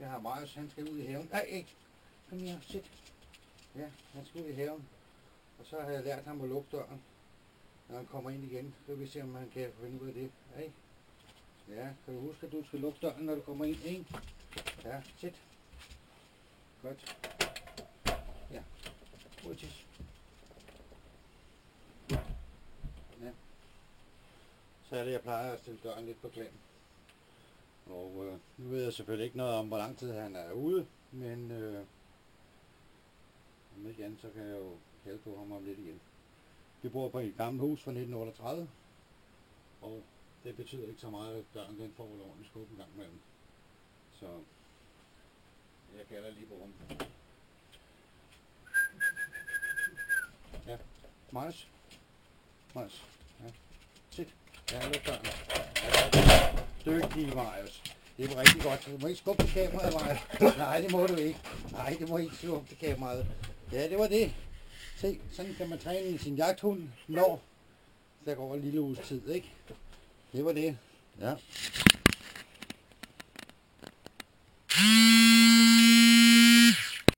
Jeg har Marius, han skal ud i haven. Nej, ikke. Kom her, sit. Ja, han skal ud i haven. Og så har jeg lært ham at lukke døren, når han kommer ind igen. Så vil vi se, om han kan finde ud af det. Ikke? Ja, kan du huske, at du skal lukke døren, når du kommer ind, ikke? Ja, sit. Godt. Ja, ud til. Ja. Så er det, jeg plejer at stille døren lidt på klem. Og nu ved jeg selvfølgelig ikke noget om, hvor lang tid han er ude, men om ikke andet, så kan jeg jo hjælpe på ham om lidt igen. Vi bor på et gammelt hus fra 1938, og det betyder ikke så meget, at døren den får et ordentligt skub en gang imellem. Så jeg kalder lige på ham. Ja, Marius. Marius. Ja. Sit. Ja, luk døren. Ja, dygtig, Marius. Det var rigtig godt. Du må ikke skubbe til kameraet, Marius. Nej, det må du ikke. Nej, det må ikke skubbe til kameraet. Ja, det var det. Se, sådan kan man træne sin jagthund, når der går en lille uges tid, ikke? Det var det. Ja.